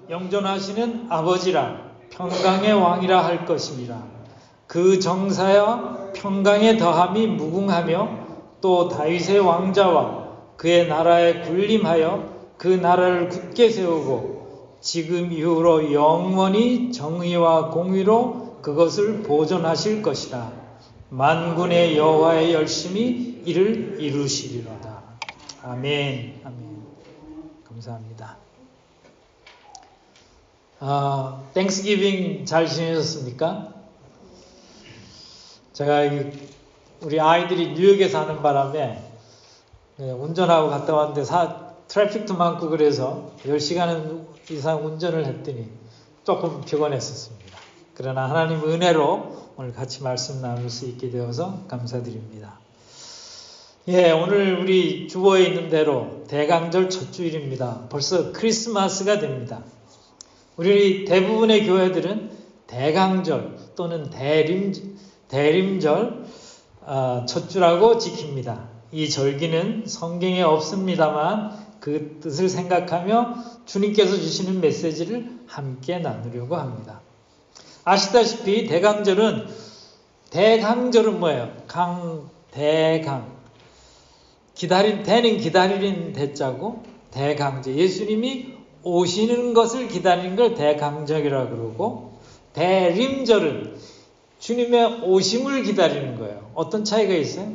영존하시는 아버지라 평강의 왕이라 할 것이니라. 그 정사와 평강의 더함이 무궁하며 또 다윗의 왕자와 그의 나라에 군림하여 그 나라를 굳게 세우고 지금 이후로 영원히 정의와 공의로 그것을 보존하실 것이라. 만군의 여호와의 열심히 이를 이루시리로다. 아멘. 아멘. 감사합니다. 땡스기빙 잘 지내셨습니까? 제가 우리 아이들이 뉴욕에 사는 바람에 운전하고 갔다 왔는데 트래픽도 많고 그래서 10시간 이상 운전을 했더니 조금 피곤했었습니다. 그러나 하나님 은혜로 오늘 같이 말씀 나눌 수 있게 되어서 감사드립니다. 오늘 우리 주보에 있는 대로 대강절 첫 주일입니다. 벌써 크리스마스가 됩니다. 우리 대부분의 교회들은 대강절 또는 대림절 첫 주라고 지킵니다. 이 절기는 성경에 없습니다만 그 뜻을 생각하며 주님께서 주시는 메시지를 함께 나누려고 합니다. 아시다시피 대강절은 뭐예요? 대강. 대는 기다리는 대자고 대강절. 예수님이 오시는 것을 기다리는 걸 대강절이라고 그러고, 대림절은 주님의 오심을 기다리는 거예요. 어떤 차이가 있어요?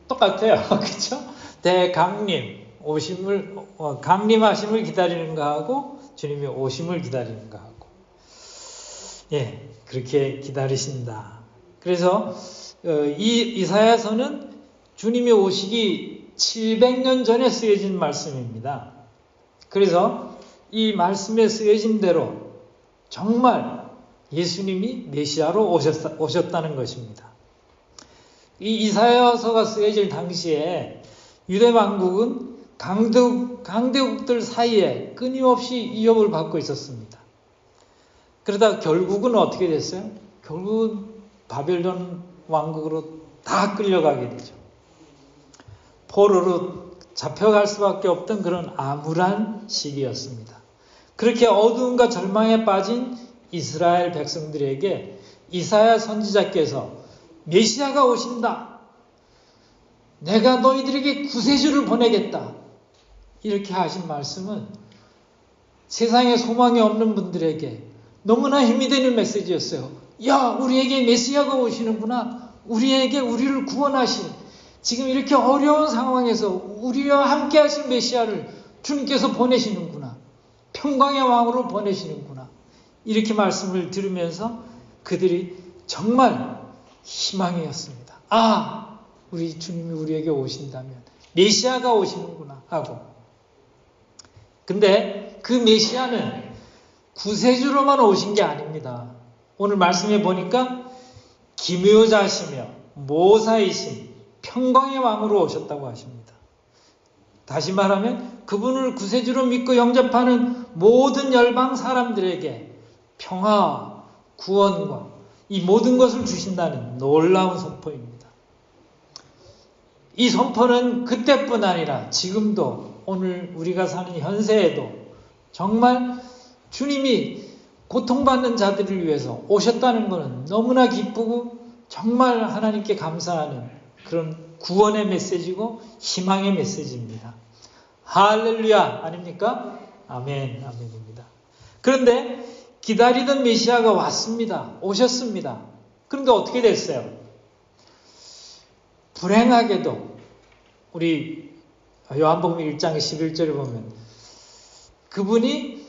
똑같아요. 그렇죠? 대강림, 강림하심을 기다리는 거하고 주님의 오심을 기다리는 거하고, 그렇게 기다리신다. 그래서 이사야서는 주님이 오시기 700년 전에 쓰여진 말씀입니다. 그래서 이 말씀에 쓰여진 대로 정말 예수님이 메시아로 오셨다는 것입니다. 이 이사야서가 쓰여질 당시에 유대왕국은 강대국들 사이에 끊임없이 위협을 받고 있었습니다. 그러다 결국은 어떻게 됐어요? 결국은 바벨론 왕국으로 다 끌려가게 되죠. 포로로 잡혀갈 수밖에 없던 그런 암울한 시기였습니다. 그렇게 어두움과 절망에 빠진 이스라엘 백성들에게 이사야 선지자께서 메시아가 오신다. 내가 너희들에게 구세주를 보내겠다. 이렇게 하신 말씀은 세상에 소망이 없는 분들에게 너무나 힘이 되는 메시지였어요. 야, 우리에게 메시아가 오시는구나. 우리를 구원하신, 지금 이렇게 어려운 상황에서 우리와 함께 하신 메시아를 주님께서 보내시는구나. 평강의 왕으로 보내시는구나. 이렇게 말씀을 들으면서 그들이 정말 희망이었습니다. 우리 주님이 우리에게 오신다면 메시아가 오시는구나 하고. 근데 그 메시아는 구세주로만 오신 게 아닙니다. 오늘 말씀해 보니까 기묘자시며 모사이신 평강의 왕으로 오셨다고 하십니다. 다시 말하면 그분을 구세주로 믿고 영접하는 모든 열방 사람들에게 평화, 구원과 이 모든 것을 주신다는 놀라운 선포입니다. 이 선포는 그때뿐 아니라 지금도, 오늘 우리가 사는 현세에도 정말 주님이 고통받는 자들을 위해서 오셨다는 것은 너무나 기쁘고 정말 하나님께 감사하는 그런 구원의 메시지고 희망의 메시지입니다. 할렐루야 아닙니까? 아멘, 아멘입니다. 그런데 기다리던 메시아가 왔습니다. 오셨습니다. 그런데 어떻게 됐어요? 불행하게도 우리 요한복음 1장 11절에 보면 그분이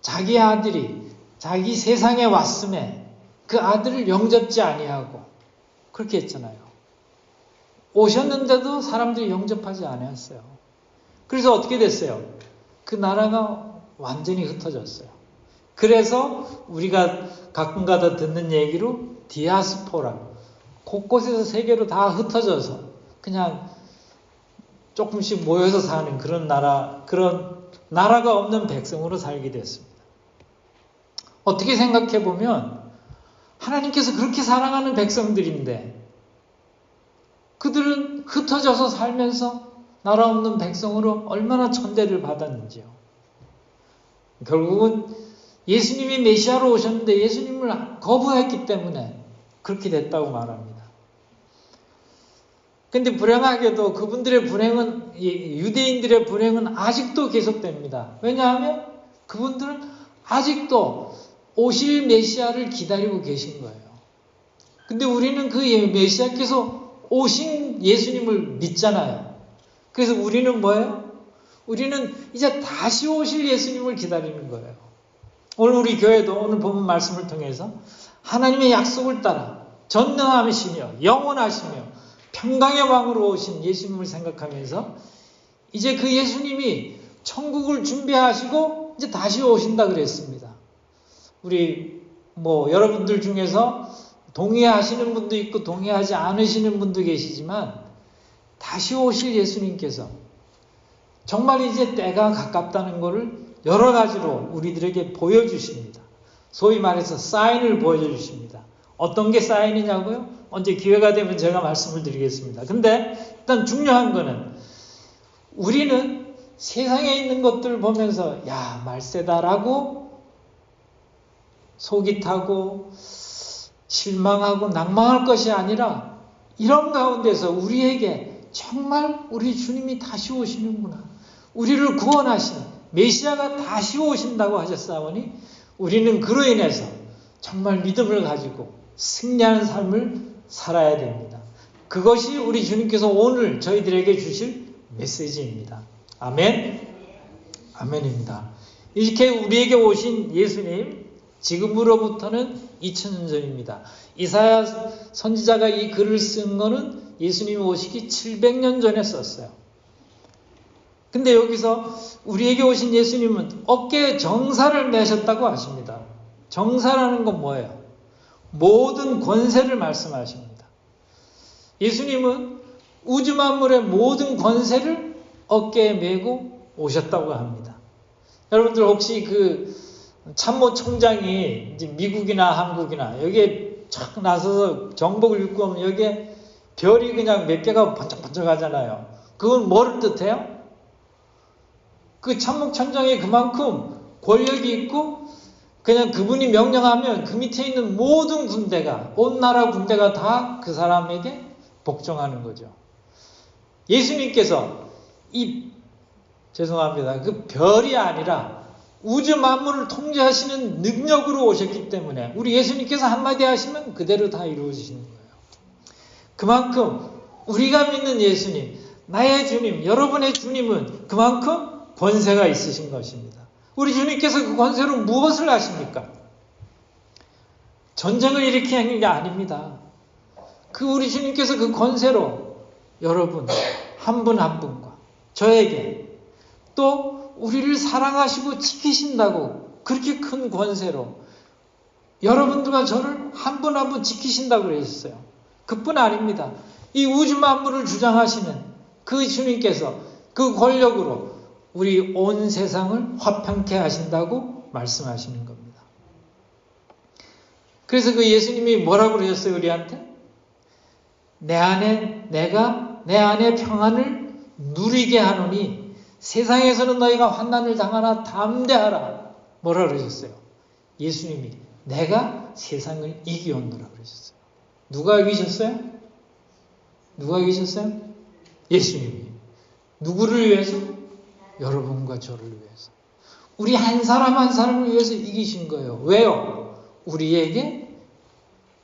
자기 아들이 자기 세상에 왔음에 그 아들을 영접지 아니하고 그렇게 했잖아요. 오셨는데도 사람들이 영접하지 않았어요. 그래서 어떻게 됐어요? 그 나라가 완전히 흩어졌어요. 그래서 우리가 가끔가다 듣는 얘기로 디아스포라, 곳곳에서 세계로 다 흩어져서 그냥 조금씩 모여서 사는 그런 나라가 없는 백성으로 살게 됐습니다. 어떻게 생각해 보면 하나님께서 그렇게 사랑하는 백성들인데 그들은 흩어져서 살면서 나라 없는 백성으로 얼마나 천대를 받았는지요. 결국은 예수님이 메시아로 오셨는데 예수님을 거부했기 때문에 그렇게 됐다고 말합니다. 근데 불행하게도 그분들의 불행은, 유대인들의 불행은 아직도 계속됩니다. 왜냐하면 그분들은 아직도 오실 메시아를 기다리고 계신 거예요. 근데 우리는 그 메시아께서 오신 예수님을 믿잖아요. 그래서 우리는 뭐예요? 우리는 이제 다시 오실 예수님을 기다리는 거예요. 오늘 우리 교회도 오늘 본문 말씀을 통해서 하나님의 약속을 따라 전능하시며 영원하시며 평강의 왕으로 오신 예수님을 생각하면서 이제 그 예수님이 천국을 준비하시고 이제 다시 오신다 그랬습니다. 우리 여러분들 중에서 동의하시는 분도 있고 동의하지 않으시는 분도 계시지만 다시 오실 예수님께서 정말 이제 때가 가깝다는 것을 여러 가지로 우리들에게 보여주십니다. 소위 말해서 사인을 보여주십니다. 어떤 게 사인이냐고요? 언제 기회가 되면 제가 말씀을 드리겠습니다. 근데 일단 중요한 거는 우리는 세상에 있는 것들을 보면서 야, 말세다라고 속이 타고 실망하고 낭망할 것이 아니라 이런 가운데서 우리에게 정말 우리 주님이 다시 오시는구나. 우리를 구원하신 메시아가 다시 오신다고 하셨사오니 우리는 그로 인해서 정말 믿음을 가지고 승리하는 삶을 살아야 됩니다. 그것이 우리 주님께서 오늘 저희들에게 주실 메시지입니다. 아멘. 아멘입니다. 이렇게 우리에게 오신 예수님, 지금으로부터는 2000년 전입니다. 이사야 선지자가 이 글을 쓴 거는 예수님이 오시기 700년 전에 썼어요. 근데 여기서 우리에게 오신 예수님은 어깨에 정사를 매셨다고 하십니다. 정사라는 건 뭐예요? 모든 권세를 말씀하십니다. 예수님은 우주 만물의 모든 권세를 어깨에 메고 오셨다고 합니다. 여러분들 혹시 그 참모총장이 이제 미국이나 한국이나 여기에 착 나서서 정복을 읽고 오면 여기에 별이 그냥 몇 개가 번쩍번쩍 하잖아요. 그건 뭐를 뜻해요? 그 참모총장이 그만큼 권력이 있고 그냥 그분이 명령하면 그 밑에 있는 모든 군대가, 온 나라 군대가 다 그 사람에게 복종하는 거죠. 예수님께서 죄송합니다. 그 별이 아니라 우주 만물을 통제하시는 능력으로 오셨기 때문에 우리 예수님께서 한마디 하시면 그대로 다 이루어지시는 거예요. 그만큼 우리가 믿는 예수님, 나의 주님, 여러분의 주님은 그만큼 권세가 있으신 것입니다. 우리 주님께서 그 권세로 무엇을 하십니까? 전쟁을 일으키는 게 아닙니다. 그 우리 주님께서 그 권세로 여러분 한 분 한 분과 저에게 또 우리를 사랑하시고 지키신다고 그렇게 큰 권세로 여러분들과 저를 한 분 한 분 지키신다고 그러셨어요. 그뿐 아닙니다. 이 우주 만물을 주장하시는 그 주님께서 그 권력으로 우리 온 세상을 화평케 하신다고 말씀하시는 겁니다. 그래서 그 예수님이 뭐라고 그러셨어요, 우리한테? 내가 내 안에 평안을 누리게 하노니 세상에서는 너희가 환난을 당하나 담대하라. 뭐라 그러셨어요? 예수님이 내가 세상을 이기었노라 그러셨어요. 누가 이기셨어요? 누가 이기셨어요? 예수님이. 누구를 위해서? 여러분과 저를 위해서. 우리 한 사람 한 사람을 위해서 이기신 거예요. 왜요? 우리에게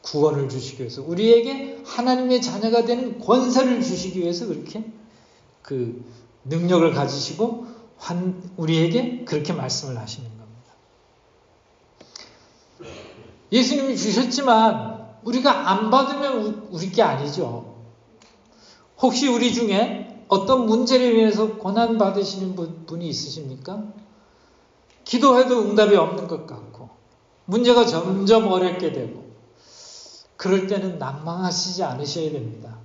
구원을 주시기 위해서, 우리에게 하나님의 자녀가 되는 권세를 주시기 위해서 그렇게 그 능력을 가지시고 우리에게 그렇게 말씀을 하시는 겁니다. 예수님이 주셨지만 우리가 안 받으면 우리 게 아니죠. 혹시 우리 중에 어떤 문제로 인해서 고난받으시는 분이 있으십니까? 기도해도 응답이 없는 것 같고 문제가 점점 어렵게 되고 그럴 때는 낭망하시지 않으셔야 됩니다.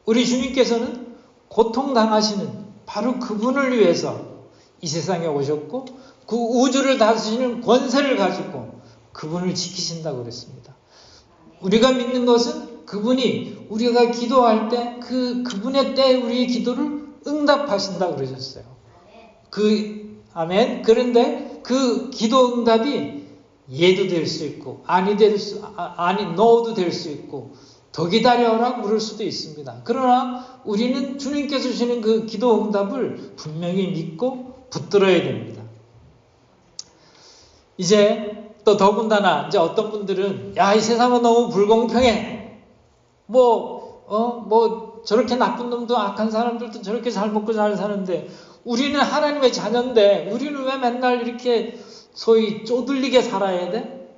우리 주님께서는 고통당하시는 바로 그분을 위해서 이 세상에 오셨고 그 우주를 다스리는 권세를 가지고 그분을 지키신다고 그랬습니다. 우리가 믿는 것은 그분이 우리가 기도할 때 그분의 때에 우리의 기도를 응답하신다고 그러셨어요. 아멘. 그런데 그 기도 응답이 예도 될 수 있고 노도 될 수 있고 더 기다려라 물을 수도 있습니다. 그러나 우리는 주님께서 주시는 그 기도 응답을 분명히 믿고 붙들어야 됩니다. 이제 또 더군다나 이제 어떤 분들은 야, 이 세상은 너무 불공평해. 저렇게 나쁜 놈도 악한 사람들도 저렇게 잘 먹고 잘 사는데 우리는 하나님의 자녀인데 우리는 왜 맨날 이렇게 소위 쪼들리게 살아야 돼?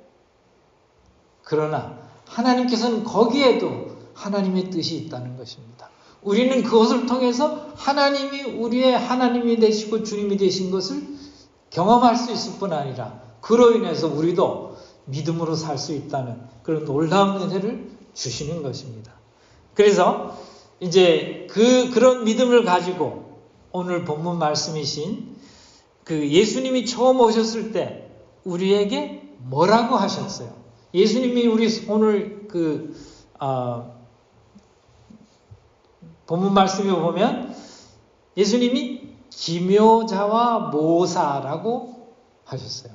그러나 하나님께서는 거기에도 하나님의 뜻이 있다는 것입니다. 우리는 그것을 통해서 하나님이 우리의 하나님이 되시고 주님이 되신 것을 경험할 수 있을 뿐 아니라 그로 인해서 우리도 믿음으로 살 수 있다는 그런 놀라운 은혜를 주시는 것입니다. 그래서 이제 그런 믿음을 가지고 오늘 본문 말씀이신 그 예수님이 처음 오셨을 때 우리에게 뭐라고 하셨어요? 예수님이 우리 오늘 본문 말씀에 보면 예수님이 기묘자와 모사라고 하셨어요.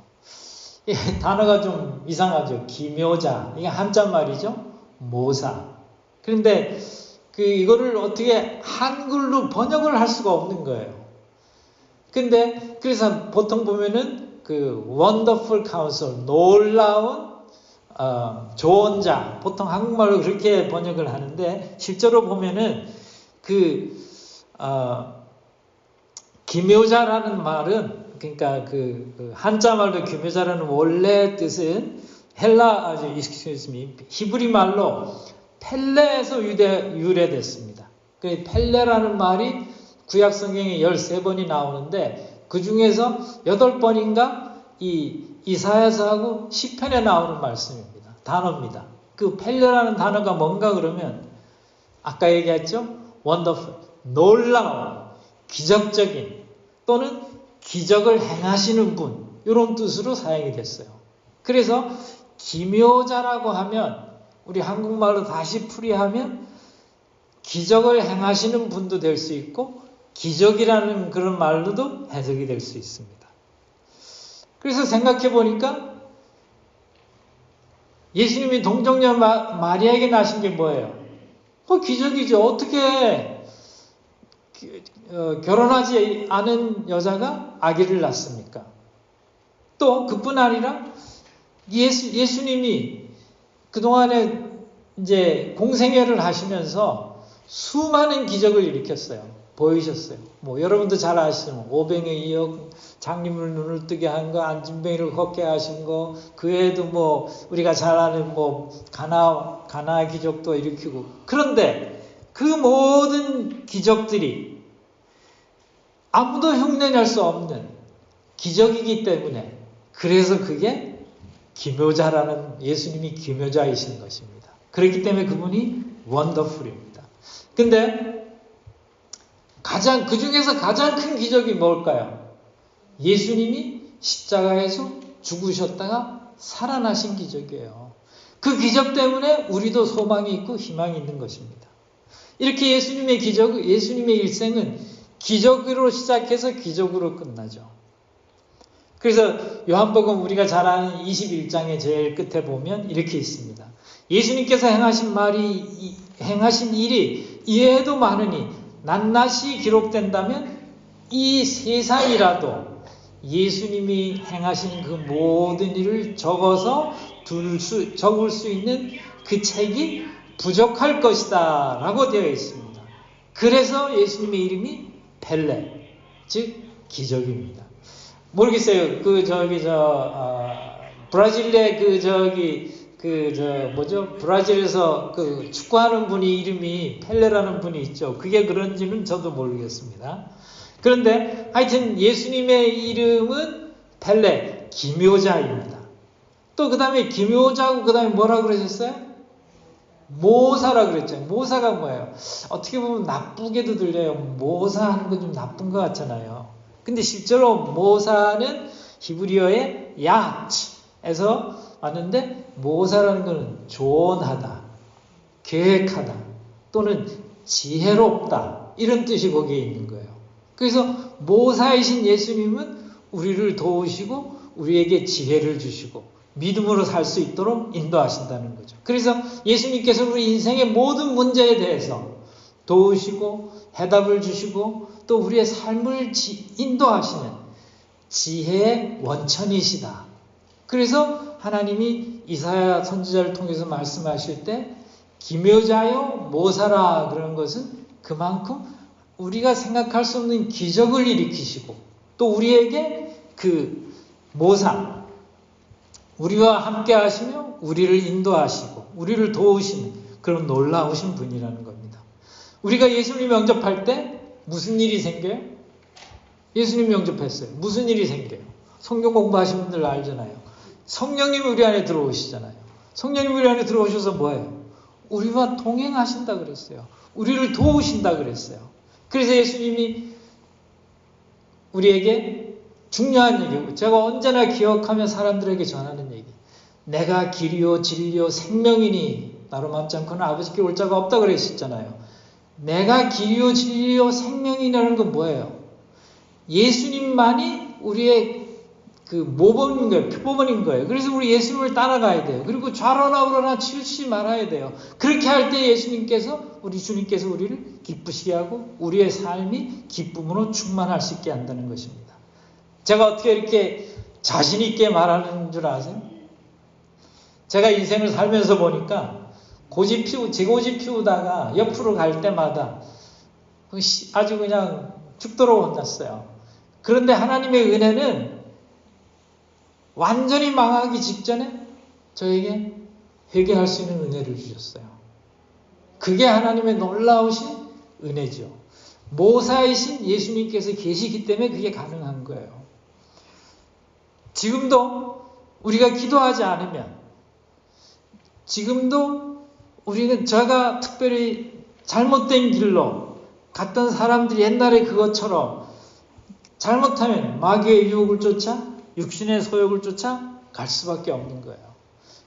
이 단어가 좀 이상하죠. 기묘자. 이게 한자말이죠. 모사. 그런데 이거를 어떻게 한글로 번역을 할 수가 없는 거예요. 근데 그래서 보통 보면은 wonderful counselor, 놀라운 조언자, 보통 한국말로 그렇게 번역을 하는데 실제로 보면은 기묘자라는 말은 그러니까 한자말로 기묘자라는 원래 뜻은 히브리 말로 펠레에서 유래됐습니다. 그 펠레라는 말이 구약 성경에 13번이 나오는데 그 중에서 8번인가 이사야서하고 시편에 나오는 말씀입니다. 단어입니다. 그 펠레라는 단어가 뭔가 그러면 아까 얘기했죠? wonderful, 놀라운, 기적적인 또는 기적을 행하시는 분 이런 뜻으로 사용이 됐어요. 그래서 기묘자라고 하면 우리 한국말로 다시 풀이하면 기적을 행하시는 분도 될 수 있고 기적이라는 그런 말로도 해석이 될 수 있습니다. 그래서 생각해 보니까 예수님이 동정녀 마리아에게 나신 게 뭐예요? 기적이죠. 어떻게 결혼하지 않은 여자가 아기를 낳습니까? 또 그뿐 아니라 예수님이 그동안에 이제 공생애를 하시면서 수많은 기적을 일으켰어요. 보이셨어요. 여러분도 잘 아시죠. 오병에 이어 장님을 눈을 뜨게 한 거, 안진뱅이를 걷게 하신 거, 그 외에도 우리가 잘 아는 가나 기적도 일으키고. 그런데 그 모든 기적들이 아무도 흉내낼 수 없는 기적이기 때문에 그래서 그게 기묘자라는 예수님이 기묘자이신 것입니다. 그렇기 때문에 그분이 원더풀입니다. 근데 그 중에서 가장 큰 기적이 뭘까요? 예수님이 십자가에서 죽으셨다가 살아나신 기적이에요. 그 기적 때문에 우리도 소망이 있고 희망이 있는 것입니다. 이렇게 예수님의 일생은 기적으로 시작해서 기적으로 끝나죠. 그래서 요한복음 우리가 잘 아는 21장의 제일 끝에 보면 이렇게 있습니다. 예수님께서 행하신 일이 이외에도 많으니 낱낱이 기록된다면 이 세상이라도 예수님이 행하신 그 모든 일을 적을 수 있는 그 책이 부족할 것이다 라고 되어 있습니다. 그래서 예수님의 이름이 펠레, 즉 기적입니다. 모르겠어요. 브라질의 브라질에서 축구하는 분이 이름이 펠레라는 분이 있죠. 그게 그런지는 저도 모르겠습니다. 그런데 하여튼 예수님의 이름은 펠레, 기묘자입니다. 또 그 다음에 기묘자고 그 다음에 뭐라고 그러셨어요? 모사라고 그랬죠. 모사가 뭐예요? 어떻게 보면 나쁘게도 들려요. 모사하는 건 좀 나쁜 것 같잖아요. 근데 실제로 모사는 히브리어의 야치에서 왔는데 모사라는 것은 조언하다, 계획하다 또는 지혜롭다 이런 뜻이 거기에 있는 거예요. 그래서 모사이신 예수님은 우리를 도우시고 우리에게 지혜를 주시고 믿음으로 살 수 있도록 인도하신다는 거죠. 그래서 예수님께서 우리 인생의 모든 문제에 대해서 도우시고 해답을 주시고 또 우리의 삶을 인도하시는 지혜의 원천이시다. 그래서 하나님이 이사야 선지자를 통해서 말씀하실 때 기묘자여 모사라 그러는 것은 그만큼 우리가 생각할 수 없는 기적을 일으키시고 또 우리에게 그 모사, 우리와 함께 하시며 우리를 인도하시고 우리를 도우시는 그런 놀라우신 분이라는 겁니다. 우리가 예수님 영접할 때 무슨 일이 생겨요? 예수님 영접했어요. 무슨 일이 생겨요? 성경 공부하신 분들 알잖아요. 성령님이 우리 안에 들어오시잖아요. 성령님이 우리 안에 들어오셔서 뭐예요? 우리와 동행하신다 그랬어요. 우리를 도우신다 그랬어요. 그래서 예수님이 우리에게 중요한 얘기고 제가 언제나 기억하며 사람들에게 전하는 얘기. 내가 길이요 진리요 생명이니 나로 맘지 않고는 아버지께 올 자가 없다 그랬었잖아요. 내가 길이요 진리요 생명이라는 건 뭐예요? 예수님만이 우리의 그 모범인 거예요. 표본인 거예요. 그래서 우리 예수님을 따라가야 돼요. 그리고 좌로나 우로나 치우치지 말아야 돼요. 그렇게 할 때 예수님께서 우리 주님께서 우리를 기쁘시게 하고 우리의 삶이 기쁨으로 충만할 수 있게 한다는 것입니다. 제가 어떻게 이렇게 자신 있게 말하는 줄 아세요? 제가 인생을 살면서 보니까 제 고집 피우다가 옆으로 갈 때마다 아주 그냥 죽도록 혼났어요. 그런데 하나님의 은혜는 완전히 망하기 직전에 저에게 회개할 수 있는 은혜를 주셨어요. 그게 하나님의 놀라우신 은혜죠. 모사이신 예수님께서 계시기 때문에 그게 가능한 거예요. 지금도 우리가 기도하지 않으면 지금도 우리는 제가 특별히 잘못된 길로 갔던 사람들이 옛날에 그것처럼 잘못하면 마귀의 유혹을 쫓아 육신의 소욕을 쫓아 갈 수밖에 없는 거예요.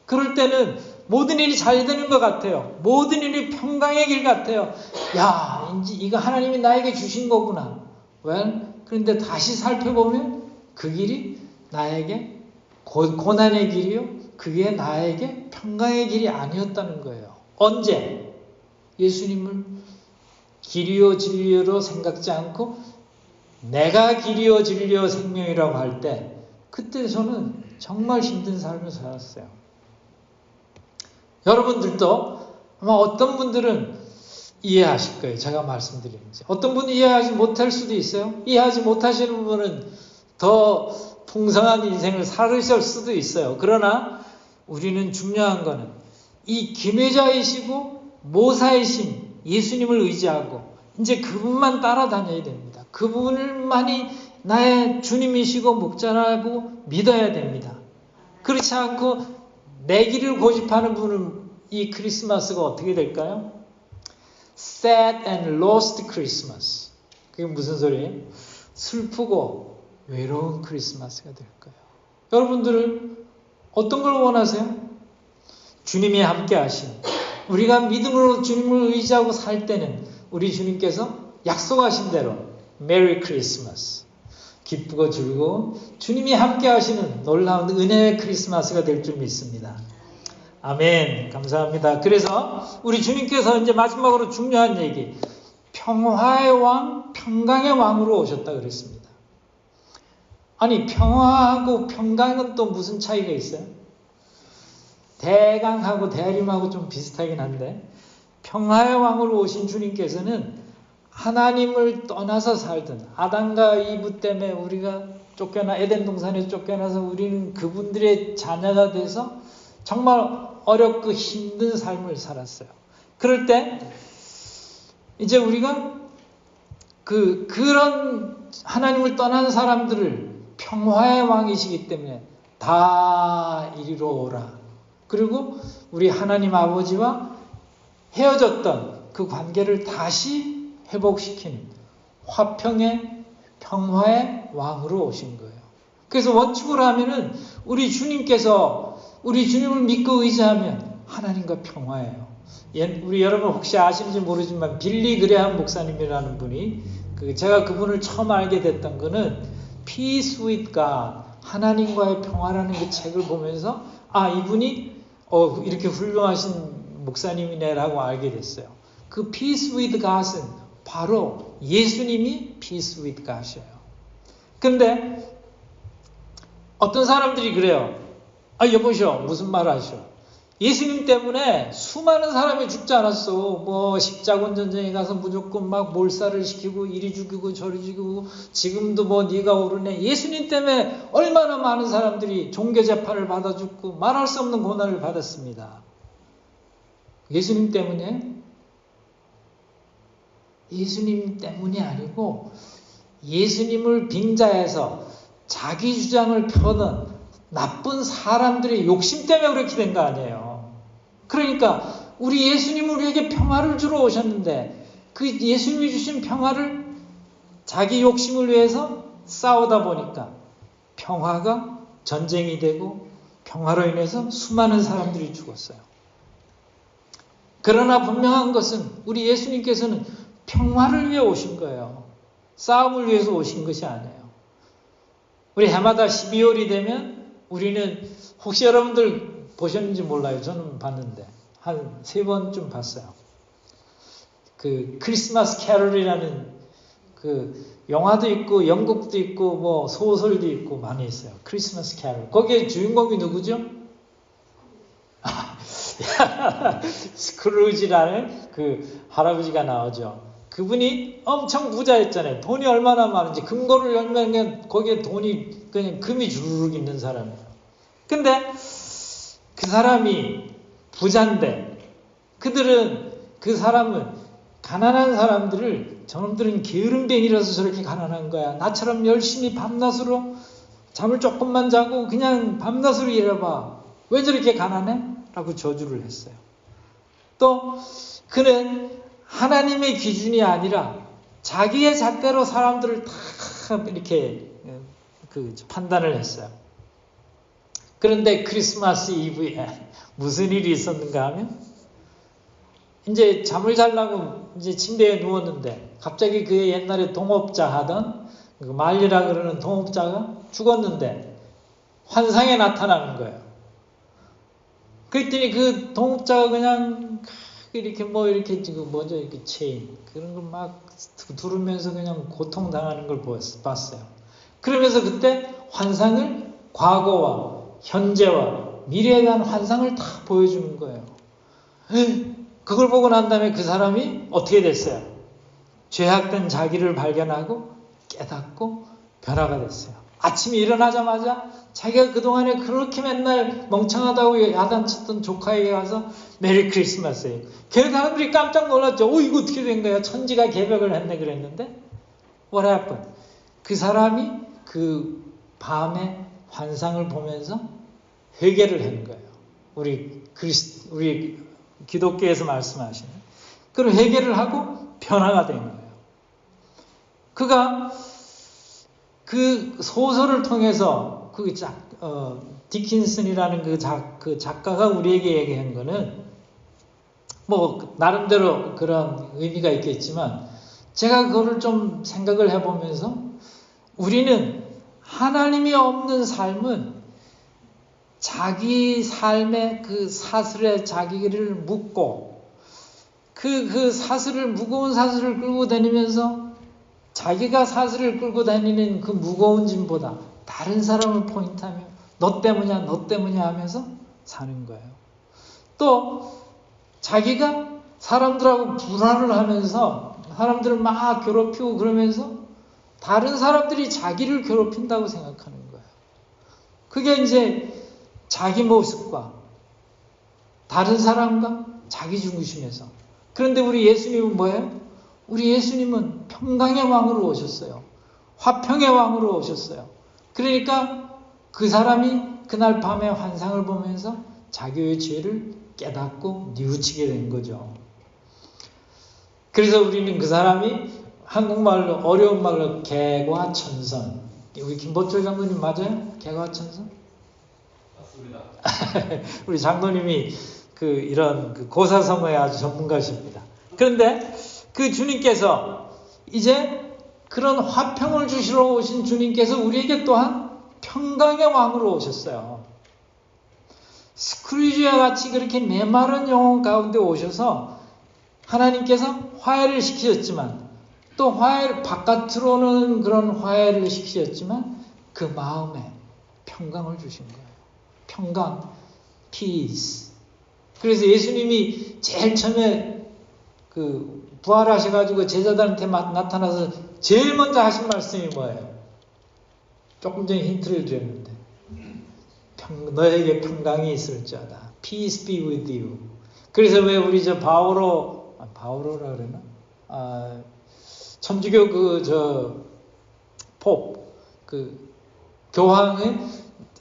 그럴 때는 모든 일이 잘 되는 것 같아요. 모든 일이 평강의 길 같아요. 야, 이거 하나님이 나에게 주신 거구나. 왜? 그런데 다시 살펴보면 그 길이 나에게 고난의 길이요. 그게 나에게 평강의 길이 아니었다는 거예요. 언제? 예수님을 길이요 진리요로 생각지 않고 내가 길이요 진리요 생명이라고 할 때 그때 저는 정말 힘든 삶을 살았어요. 여러분들도 아마 어떤 분들은 이해하실 거예요. 제가 말씀드리는지. 어떤 분은 이해하지 못할 수도 있어요. 이해하지 못하시는 분은 더 풍성한 인생을 살으실 수도 있어요. 그러나 우리는 중요한 거는 이 기묘자이시고 모사이신 예수님을 의지하고 이제 그분만 따라다녀야 됩니다. 그분만이 나의 주님이시고 목자라고 믿어야 됩니다. 그렇지 않고 내 길을 고집하는 분은 이 크리스마스가 어떻게 될까요? Sad and lost Christmas. 그게 무슨 소리예요? 슬프고 외로운 크리스마스가 될 거예요. 여러분들은 어떤 걸 원하세요? 주님이 함께 하신 우리가 믿음으로 주님을 의지하고 살 때는 우리 주님께서 약속하신 대로 메리 크리스마스 기쁘고 즐거운 주님이 함께 하시는 놀라운 은혜의 크리스마스가 될 줄 믿습니다. 아멘. 감사합니다. 그래서 우리 주님께서 이제 마지막으로 중요한 얘기 평화의 왕, 평강의 왕으로 오셨다 그랬습니다. 아니 평화하고 평강은 또 무슨 차이가 있어요? 대강하고 대림하고 좀 비슷하긴 한데 평화의 왕으로 오신 주님께서는 하나님을 떠나서 살던 아담과 이브 때문에 우리가 에덴 동산에서 쫓겨나서 우리는 그분들의 자녀가 돼서 정말 어렵고 힘든 삶을 살았어요. 그럴 때 이제 우리가 그런 하나님을 떠난 사람들을 평화의 왕이시기 때문에 다 이리로 오라. 그리고 우리 하나님 아버지와 헤어졌던 그 관계를 다시 회복시키는 화평의 평화의 왕으로 오신 거예요. 그래서 원칙으로 하면은 우리 주님께서 우리 주님을 믿고 의지하면 하나님과 평화예요. 우리 여러분 혹시 아시는지 모르지만 빌리 그레함 목사님이라는 분이 제가 그분을 처음 알게 됐던 거는 Peace with God, 하나님과의 평화라는 그 책을 보면서 이분이 이렇게 훌륭하신 목사님이네라고 알게 됐어요. 그 Peace with God은 바로 예수님이 Peace with God이에요. 근데 어떤 사람들이 그래요. 여보시오, 무슨 말 하시오? 예수님 때문에 수많은 사람이 죽지 않았어. 십자군 전쟁에 가서 무조건 막 몰살을 시키고 이리 죽이고 저리 죽이고 지금도 네가 오르네. 예수님 때문에 얼마나 많은 사람들이 종교 재판을 받아 죽고 말할 수 없는 고난을 받았습니다. 예수님 때문에? 예수님 때문이 아니고 예수님을 빙자해서 자기 주장을 펴는 나쁜 사람들의 욕심 때문에 그렇게 된 거 아니에요. 그러니까 우리 예수님은 우리에게 평화를 주러 오셨는데 그 예수님이 주신 평화를 자기 욕심을 위해서 싸우다 보니까 평화가 전쟁이 되고 평화로 인해서 수많은 사람들이 죽었어요. 그러나 분명한 것은 우리 예수님께서는 평화를 위해 오신 거예요. 싸움을 위해서 오신 것이 아니에요. 우리 해마다 12월이 되면 우리는 혹시 여러분들 보셨는지 몰라요. 저는 봤는데 한 3번쯤 봤어요. 그 크리스마스 캐럴이라는 그 영화도 있고 연극도 있고 소설도 있고 많이 있어요. 크리스마스 캐럴. 거기에 주인공이 누구죠? 스크루지라는 그 할아버지가 나오죠. 그분이 엄청 부자였잖아요. 돈이 얼마나 많은지 금고를 열면 그냥 거기에 돈이 그냥 금이 주르륵 있는 사람이에요. 근데 그 사람이 부자인데 그 사람은 가난한 사람들을 저놈들은 게으름뱅이라서 저렇게 가난한 거야. 나처럼 열심히 밤낮으로 잠을 조금만 자고 그냥 밤낮으로 일해봐. 왜 저렇게 가난해? 라고 저주를 했어요. 또 그는 하나님의 기준이 아니라 자기의 잣대로 사람들을 다 이렇게 판단을 했어요. 그런데 크리스마스 이브에 무슨 일이 있었는가 하면 이제 잠을 자려고 이제 침대에 누웠는데 갑자기 그 옛날에 동업자 하던 그 말리라 그러는 동업자가 죽었는데 환상에 나타나는 거예요. 그랬더니 그 동업자가 그냥 이렇게 이렇게 지금 이렇게 체인 그런 걸 막 두르면서 그냥 고통당하는 걸 봤어요. 그러면서 그때 환상을 과거와 현재와 미래에 대한 환상을 다 보여주는 거예요. 그걸 보고 난 다음에 그 사람이 어떻게 됐어요? 죄악된 자기를 발견하고 깨닫고 변화가 됐어요. 아침에 일어나자마자 자기가 그동안에 그렇게 맨날 멍청하다고 야단쳤던 조카에게 가서 메리 크리스마스예요. 걔 사람들이 깜짝 놀랐죠. 이거 어떻게 된 거야? 천지가 개벽을 했네 그랬는데 What happened? 그 사람이 그 밤에 환상을 보면서 회개를 한 거예요. 우리 기독교에서 말씀하시는 그런 회개를 하고 변화가 된 거예요. 그가 그 소설을 통해서 디킨슨이라는 그 작가가 우리에게 얘기한 거는 나름대로 그런 의미가 있겠지만 제가 그거를 좀 생각을 해보면서 우리는 하나님이 없는 삶은 자기 삶의 그 사슬에 자기를 묶고 그 사슬을 무거운 사슬을 끌고 다니면서 자기가 사슬을 끌고 다니는 그 무거운 짐보다 다른 사람을 포인트하며 너 때문이야 하면서 사는 거예요. 또 자기가 사람들하고 불화를 하면서 사람들을 막 괴롭히고 그러면서 다른 사람들이 자기를 괴롭힌다고 생각하는 거예요. 그게 이제 자기 모습과 다른 사람과 자기 중심에서. 그런데 우리 예수님은 뭐예요? 우리 예수님은 평강의 왕으로 오셨어요. 화평의 왕으로 오셨어요. 그러니까 그 사람이 그날 밤에 환상을 보면서 자기의 죄를 깨닫고 뉘우치게 된 거죠. 그래서 우리는 그 사람이 한국말로 어려운 말로 개과천선. 우리 김보철 장로님 맞아요? 개과천선? 맞습니다. 우리 장로님이 이런 고사성어의 아주 전문가십니다. 그런데 그 주님께서 이제 그런 화평을 주시러 오신 주님께서 우리에게 또한 평강의 왕으로 오셨어요. 스크루지와 같이 그렇게 메마른 영혼 가운데 오셔서 하나님께서 화해를 시키셨지만, 또 화해를 바깥으로는 그런 화해를 시키셨지만 그 마음에 평강을 주신 거예요. 평강, peace. 그래서 예수님이 제일 처음에 부활하셔가지고 제자들한테 나타나서 제일 먼저 하신 말씀이 뭐예요? 조금 전에 힌트를 드렸는데, 너에게 평강이 있을지어다. Peace be with you. 그래서 왜 우리 바오로라 그러나? 천주교 교황의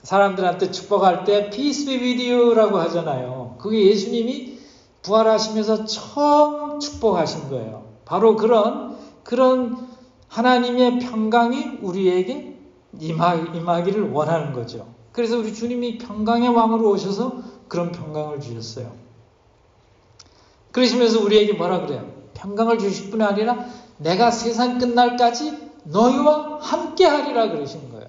사람들한테 축복할 때 Peace be with you라고 하잖아요. 그게 예수님이 부활하시면서 처음 축복하신 거예요. 바로 그런 하나님의 평강이 우리에게 임하기를 원하는 거죠. 그래서 우리 주님이 평강의 왕으로 오셔서 그런 평강을 주셨어요. 그러시면서 우리에게 뭐라 그래요? 평강을 주실 뿐 아니라 내가 세상 끝날까지 너희와 함께 하리라 그러신 거예요.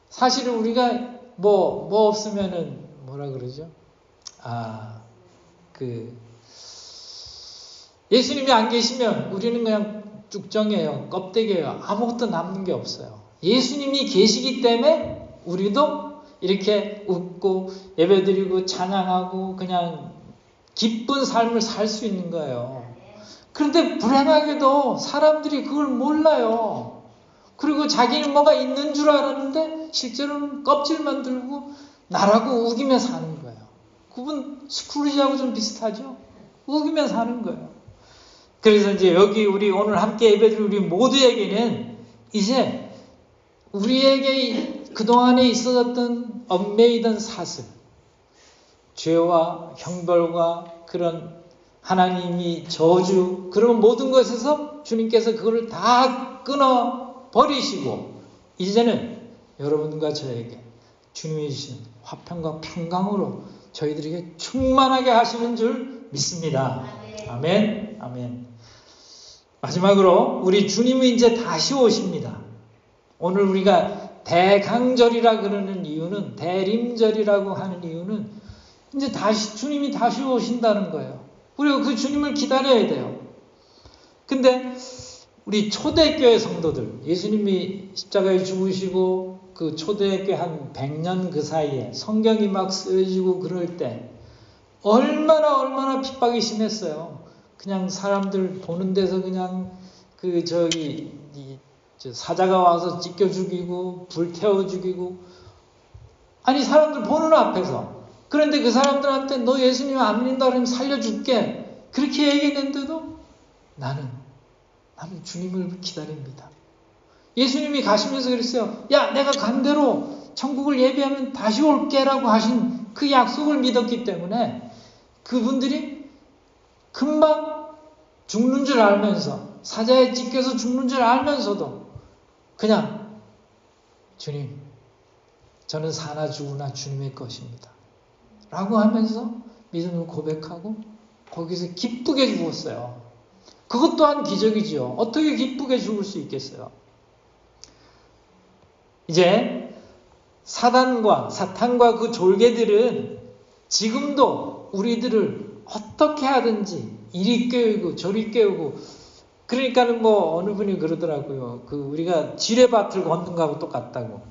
사실은 우리가 뭐 없으면은 뭐라 그러죠? 예수님이 안 계시면 우리는 그냥 쭉정이에요. 껍데기예요. 아무것도 남는 게 없어요. 예수님이 계시기 때문에 우리도 이렇게 웃고 예배드리고 찬양하고 그냥 기쁜 삶을 살 수 있는 거예요. 그런데 불행하게도 사람들이 그걸 몰라요. 그리고 자기는 뭐가 있는 줄 알았는데 실제로는 껍질만 들고 나라고 우기며 사는 거예요. 그분 스크루지하고 좀 비슷하죠? 우기며 사는 거예요. 그래서 이제 여기 우리 오늘 함께 예배드린 우리 모두에게는 이제 우리에게 그동안에 있어졌던 얽매이던 사슬, 죄와 형벌과 그런 하나님이 저주, 그런 모든 것에서 주님께서 그걸 다 끊어 버리시고 이제는 여러분과 저에게 주님이 주신 화평과 평강으로 저희들에게 충만하게 하시는 줄 믿습니다. 아멘. 아멘. 마지막으로 우리 주님이 이제 다시 오십니다. 오늘 우리가 대강절이라 그러는 이유는, 대림절이라고 하는 이유는 이제 주님이 다시 오신다는 거예요. 우리가 그 주님을 기다려야 돼요. 근데 우리 초대교회 성도들, 예수님이 십자가에 죽으시고 그 초대교회 한 100년 그 사이에 성경이 막 쓰여지고 그럴 때 얼마나 핍박이 심했어요. 그냥 사람들 보는 데서 그냥 사자가 와서 찢겨 죽이고 불태워 죽이고, 아니 사람들 보는 앞에서. 그런데 그 사람들한테 너 예수님 안 믿는다 그러면 살려줄게 그렇게 얘기했는데도 나는 주님을 기다립니다. 예수님이 가시면서 그랬어요. 야, 내가 간 대로 천국을 예비하면 다시 올게라고 하신 그 약속을 믿었기 때문에 그분들이 금방 죽는 줄 알면서, 사자에 찢겨서 죽는 줄 알면서도 그냥 주님, 저는 사나 죽으나 주님의 것입니다 라고 하면서 믿음을 고백하고 거기서 기쁘게 죽었어요. 그것 또한 기적이죠. 어떻게 기쁘게 죽을 수 있겠어요? 이제 사탄과 그 졸개들은 지금도 우리들을 어떻게 하든지 이리 깨우고 저리 깨우고, 그러니까는 어느 분이 그러더라고요. 우리가 지뢰밭을 걷는 거하고 똑같다고.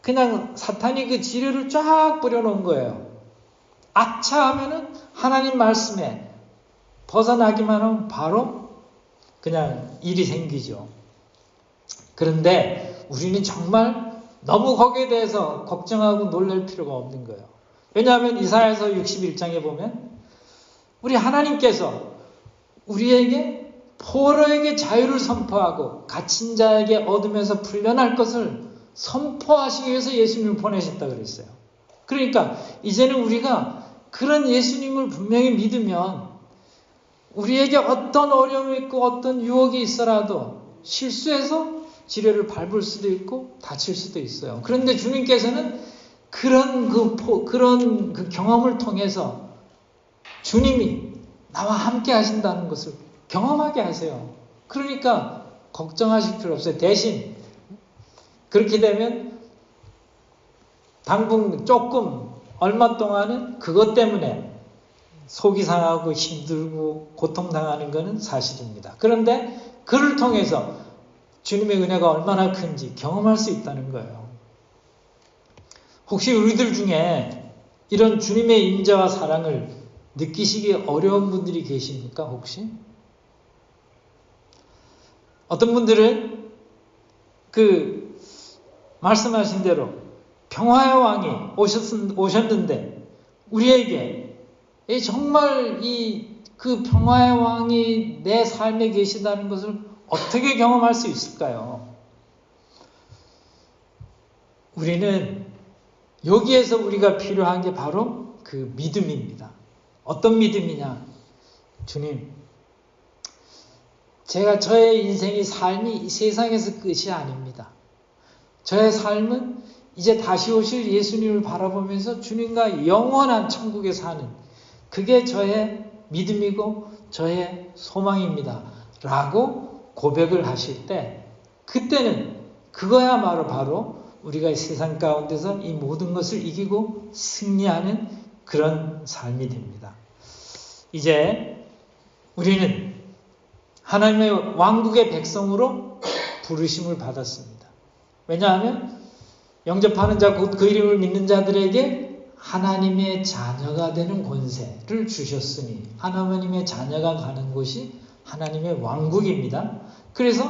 그냥 사탄이 그 지뢰를 쫙 뿌려놓은 거예요. 아차 하면은 하나님 말씀에 벗어나기만 하면 바로 그냥 일이 생기죠. 그런데 우리는 정말 너무 거기에 대해서 걱정하고 놀랄 필요가 없는 거예요. 왜냐하면 이사야서 61장에 보면 우리 하나님께서 우리에게 포로에게 자유를 선포하고 갇힌 자에게 어둠에서 풀려날 것을 선포하시기 위해서 예수님을 보내셨다고 그랬어요. 그러니까 이제는 우리가 그런 예수님을 분명히 믿으면 우리에게 어떤 어려움이 있고 어떤 유혹이 있어라도 실수해서 지뢰를 밟을 수도 있고 다칠 수도 있어요. 그런데 주님께서는 그런 그 경험을 통해서 주님이 나와 함께 하신다는 것을 경험하게 하세요. 그러니까 걱정하실 필요 없어요. 대신 그렇게 되면 당분 조금 얼마 동안은 그것 때문에 속이 상하고 힘들고 고통당하는 것은 사실입니다. 그런데 그를 통해서 주님의 은혜가 얼마나 큰지 경험할 수 있다는 거예요. 혹시 우리들 중에 이런 주님의 임재와 사랑을 느끼시기 어려운 분들이 계십니까? 혹시? 어떤 분들은 그 말씀하신 대로 평화의 왕이 오셨는데 우리에게 정말 그 평화의 왕이 내 삶에 계시다는 것을 어떻게 경험할 수 있을까요? 우리는 여기에서 우리가 필요한 게 바로 그 믿음입니다. 어떤 믿음이냐? 주님, 저의 인생의 삶이 이 세상에서 끝이 아닙니다. 저의 삶은 이제 다시 오실 예수님을 바라보면서 주님과 영원한 천국에 사는 그게 저의 믿음이고 저의 소망입니다. 라고 고백을 하실 때 그때는 그거야말로 바로 우리가 세상 가운데서 이 모든 것을 이기고 승리하는 그런 삶이 됩니다. 이제 우리는 하나님의 왕국의 백성으로 부르심을 받았습니다. 왜냐하면 영접하는 자, 곧 그 이름을 믿는 자들에게 하나님의 자녀가 되는 권세를 주셨으니 하나님의 자녀가 가는 곳이 하나님의 왕국입니다. 그래서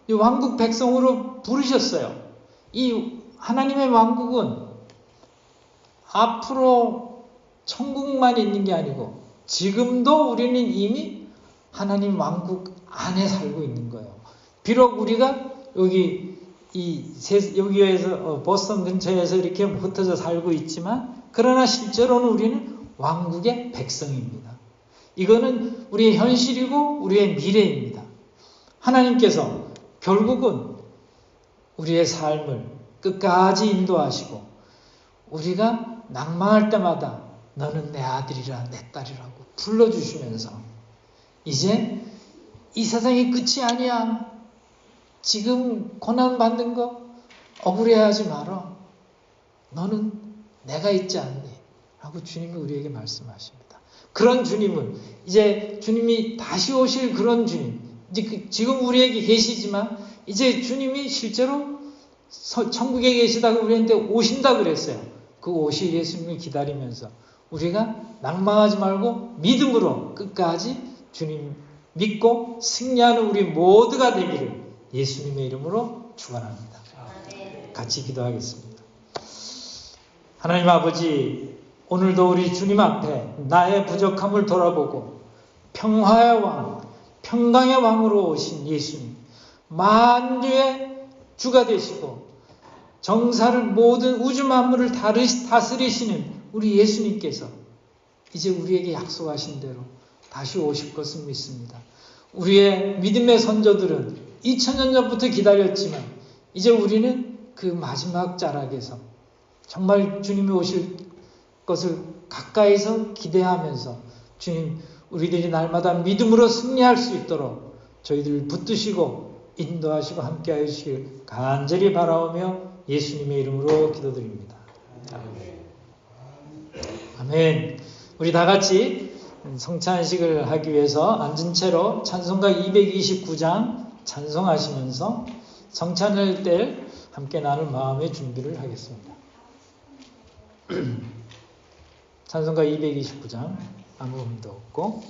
이 왕국 백성으로 부르셨어요. 이 하나님의 왕국은 앞으로 천국만 있는 게 아니고 지금도 우리는 이미 하나님 왕국 안에 살고 있는 거예요. 비록 우리가 여기에서 보스턴 근처에서 이렇게 흩어져 살고 있지만 그러나 실제로는 우리는 왕국의 백성입니다. 이거는 우리의 현실이고 우리의 미래입니다. 하나님께서 결국은 우리의 삶을 끝까지 인도하시고 우리가 낭망할 때마다 너는 내 아들이라 내 딸이라고 불러주시면서 이제 이 세상이 끝이 아니야. 지금 고난받는 거 억울해하지 마라. 너는 내가 있지 않니? 하고 주님이 우리에게 말씀하십니다. 그런 주님은 이제 주님이 다시 오실 그런 주님, 이제 지금 우리에게 계시지만 이제 주님이 실제로 천국에 계시다가 우리한테 오신다 그랬어요. 그 오실 예수님을 기다리면서 우리가 낭망하지 말고 믿음으로 끝까지 주님 믿고 승리하는 우리 모두가 되기를 예수님의 이름으로 축원합니다. 같이 기도하겠습니다. 하나님 아버지, 오늘도 우리 주님 앞에 나의 부족함을 돌아보고 평화의 왕, 평강의 왕으로 오신 예수님, 만주의 주가 되시고 정사를 모든 우주 만물을 다스리시는 우리 예수님께서 이제 우리에게 약속하신 대로 다시 오실 것을 믿습니다. 우리의 믿음의 선조들은 2000년 전부터 기다렸지만 이제 우리는 그 마지막 자락에서 정말 주님이 오실 것을 가까이서 기대하면서 주님, 우리들이 날마다 믿음으로 승리할 수 있도록 저희들을 붙드시고 인도하시고 함께하여 주시길 간절히 바라오며 예수님의 이름으로 기도드립니다. 아멘. 우리 다 같이 성찬식을 하기 위해서 앉은 채로 찬송가 229장 찬송하시면서 성찬을 뗄 함께 나눌 마음의 준비를 하겠습니다. 찬송가 229장 아무 음도 없고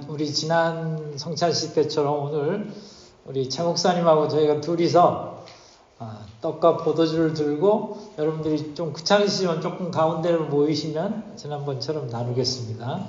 우리 지난 성찬식 때처럼 오늘 우리 최 목사님하고 저희가 둘이서 떡과 포도주를 들고 여러분들이 좀 귀찮으시면 조금 가운데로 모이시면 지난번처럼 나누겠습니다.